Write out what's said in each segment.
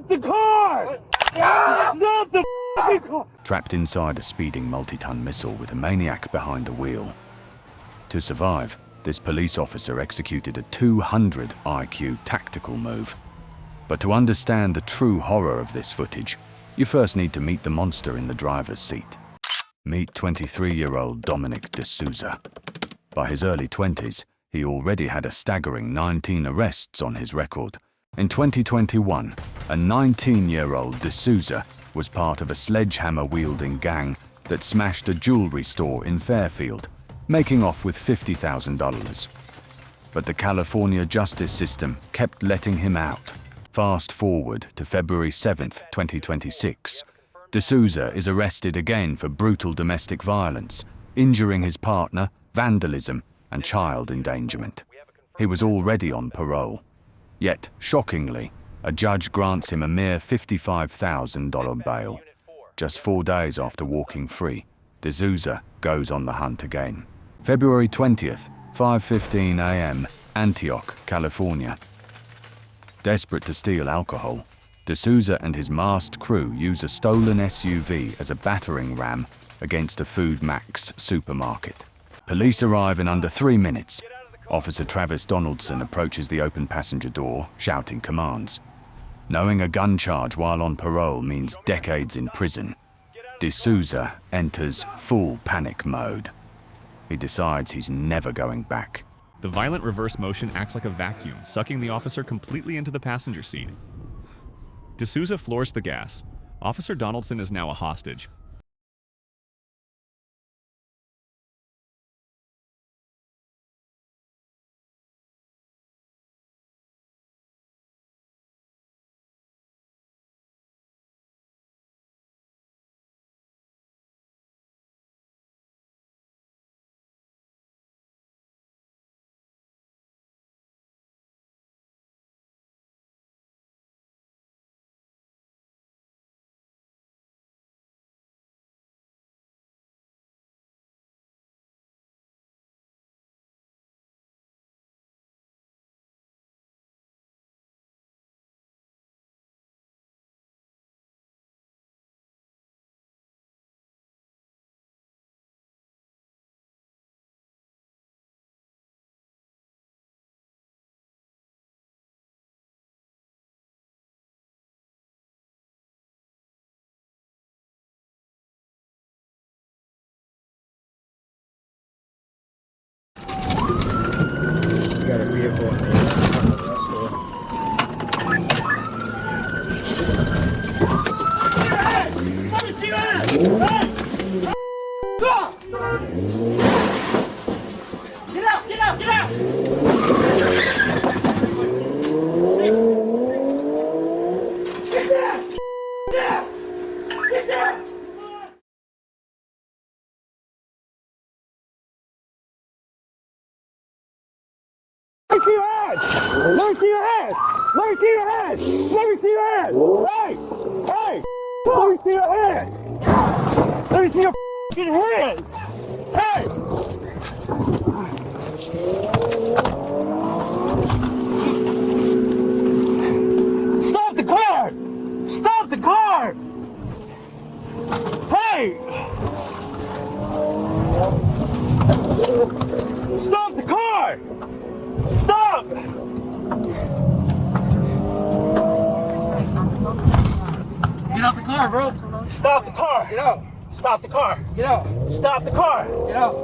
the car! Stop the car! Trapped inside a speeding multi-ton missile with a maniac behind the wheel. To survive, this police officer executed a 200 IQ tactical move. But to understand the true horror of this footage, you first need to meet the monster in the driver's seat. Meet 23-year-old Dominic D'Souza. By his early 20s, he already had a staggering 19 arrests on his record. In 2021, a 19-year-old D'Souza was part of a sledgehammer-wielding gang that smashed a jewelry store in Fairfield, making off with $50,000. But the California justice system kept letting him out. Fast forward to February 7th, 2026. D'Souza is arrested again for brutal domestic violence, injuring his partner, vandalism, and child endangerment. He was already on parole. Yet, shockingly, a judge grants him a mere $55,000 bail. Just 4 days after walking free, D'Souza goes on the hunt again. February 20th, 5:15 a.m., Antioch, California. Desperate to steal alcohol, D'Souza and his masked crew use a stolen SUV as a battering ram against a Food Max supermarket. Police arrive in under 3 minutes. Officer Travis Donaldson approaches the open passenger door, shouting commands. Knowing a gun charge while on parole means decades in prison, D'Souza enters full panic mode. He decides he's never going back. The violent reverse motion acts like a vacuum, sucking the officer completely into the passenger seat. D'Souza floors the gas. Officer Donaldson is now a hostage. Got a vehicle in there. Get out! Get out! Get out! Get down! Get down! Get down! Let me see your hands! Let me see your hands! Let me see your hands! Let me see your hands! Hey! Hey! Let me see your hands! Let me see your f***ing hands! Hey! Stop the car! Stop the car! Hey! Stop the car! Stop! Get out the car, bro. Stop the car! Get out. Stop the car! Get out. Stop the car! Get out.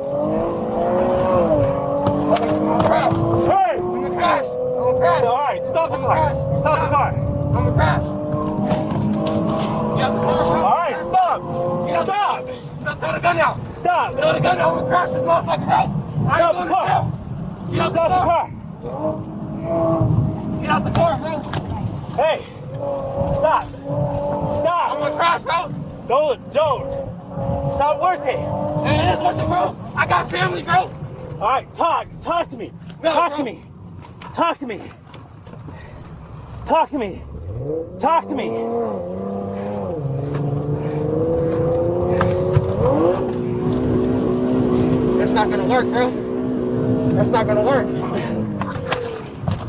I'm gonna crash. Hey! I'm gonna crash. I'm gonna crash. Alright, stop the car! Crash. Stop the car! I'm gonna crash. Get out the car, bro. Alright, stop! Get out. Stop! Throw the gun out. Stop! Throw the gun out. I'm gonna crash this motherfucker, bro. I Stop ain't the going car! down. Get out the Stop the car. car! Get out the car, bro. Hey! Stop! I'm Stop! gonna crash, bro. Don't! It's not worth it! Hey, it is worth it, bro. I got family, bro. Alright, talk to me! No, Talk bro. to me! Talk to me! Talk to me! Talk to me! That's not gonna work, bro. That's not gonna work.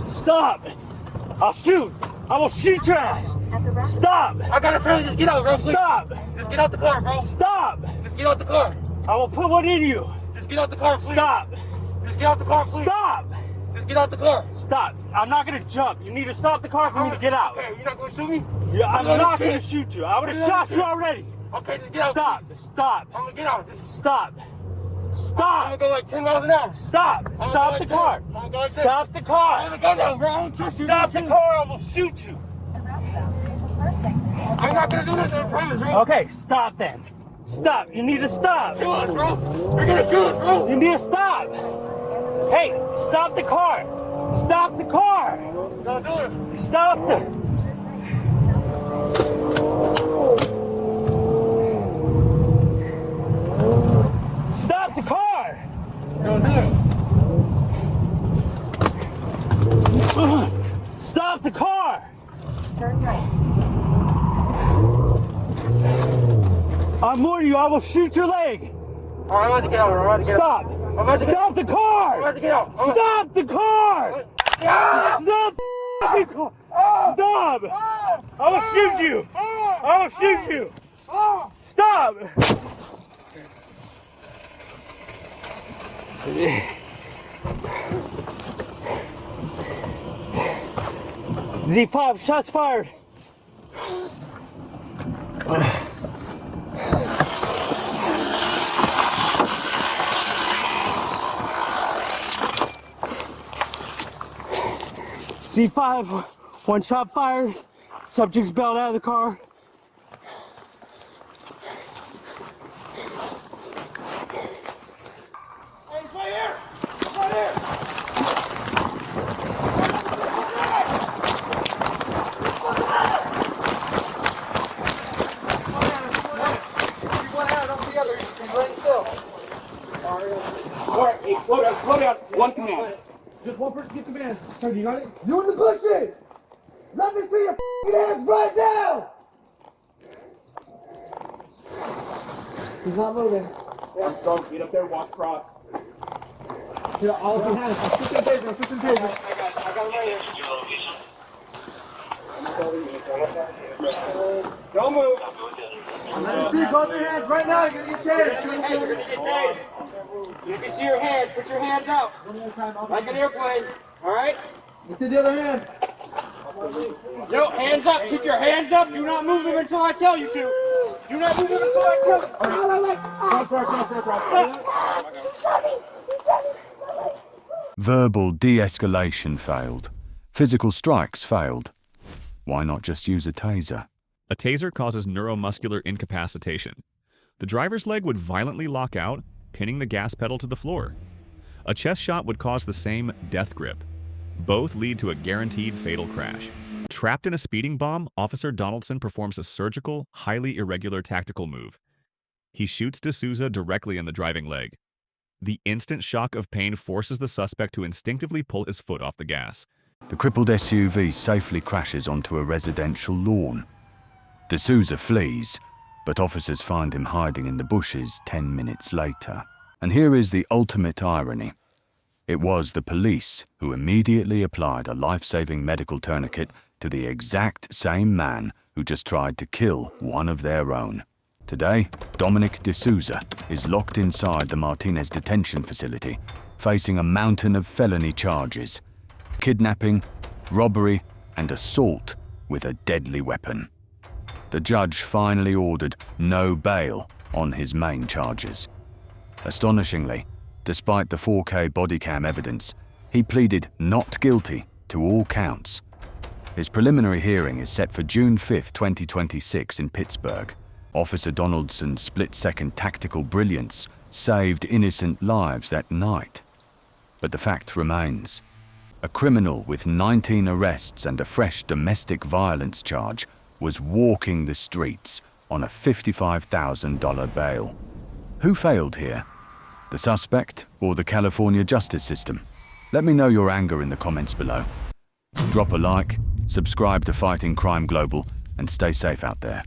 Stop! I'll shoot! I will shoot your ass. Stop. I got a family. Just get out, bro. Please. Stop. Just get out the car, bro. Stop. Just get out the car. I will put one in you. Just get out the car, please. Stop. Just get out the car, please. Stop. Just get out the car. Stop. I'm not gonna jump. You need to stop the car for me to get out. Okay, you're not gonna shoot me? Yeah, I'm not gonna shoot you. I would have shot you already. Okay, just get out. Stop. Please. Stop. I'm gonna get out. Just, Stop. I'm Stop. gonna go like 10 miles an hour. Stop. I'm Stop gonna the go car. like 10. I'm gonna go like 10. Stop the I'm car. gonna go down, bro. I don't trust you. Stop the car. I will shoot you. I'm not gonna do this, I promise, bro. Okay, stop then. Stop. You need to stop. Kill us, bro. You're gonna kill us, bro. You need to stop. Hey, stop the car. Stop the car. Don't do it. Stop the... Stop the car. Don't do it. Stop the car. Turn right. I'm warning you, I will shoot your leg. All right, I'm about to get out. I'm about to get out. Stop. about to get- Stop the I'm about car. to get out. Stop the car. Ah! Stop the fucking car. Stop. I will shoot you. I will shoot you. Stop. Z5, shots fired. Z5, one shot fired. Subject's bailed out of the car. Hey, he's right here. He's right here. Alright, hey, slow down. One command. Just one person get command. Sir, you got it? You in the bushes! Let me see your f***ing ass right now! He's not moving. Go, get up there, watch cross. Here, all of you hands. I'm switching taser. I'm switching taser. I got him right here. Don't move. Let me see both your hands right now. You're gonna get tased. Hey, you're gonna get tased. Let me see your hands. Put your hands out. Like an airplane. Alright? Let me see the other hand. No, hands up. Keep your hands up. Do not move them until I tell you to. Do not move them until I tell you. Verbal de-escalation failed. Physical strikes failed. Why not just use a taser? A taser causes neuromuscular incapacitation. The driver's leg would violently lock out, pinning the gas pedal to the floor. A chest shot would cause the same death grip. Both lead to a guaranteed fatal crash. Trapped in a speeding bomb, Officer Donaldson performs a surgical, highly irregular tactical move. He shoots D'Souza directly in the driving leg. The instant shock of pain forces the suspect to instinctively pull his foot off the gas. The crippled SUV safely crashes onto a residential lawn. D'Souza flees, but officers find him hiding in the bushes 10 minutes later. And here is the ultimate irony. It was the police who immediately applied a life-saving medical tourniquet to the exact same man who just tried to kill one of their own. Today, Dominic D'Souza is locked inside the Martinez detention facility, facing a mountain of felony charges: kidnapping, robbery, and assault with a deadly weapon. The judge finally ordered no bail on his main charges. Astonishingly, despite the 4K bodycam evidence, he pleaded not guilty to all counts. His preliminary hearing is set for June 5, 2026 in Pittsburgh. Officer Donaldson's split-second tactical brilliance saved innocent lives that night. But the fact remains. A criminal with 19 arrests and a fresh domestic violence charge was walking the streets on a $55,000 bail. Who failed here? The suspect or the California justice system? Let me know your anger in the comments below. Drop a like, subscribe to Fighting Crime Global, and stay safe out there.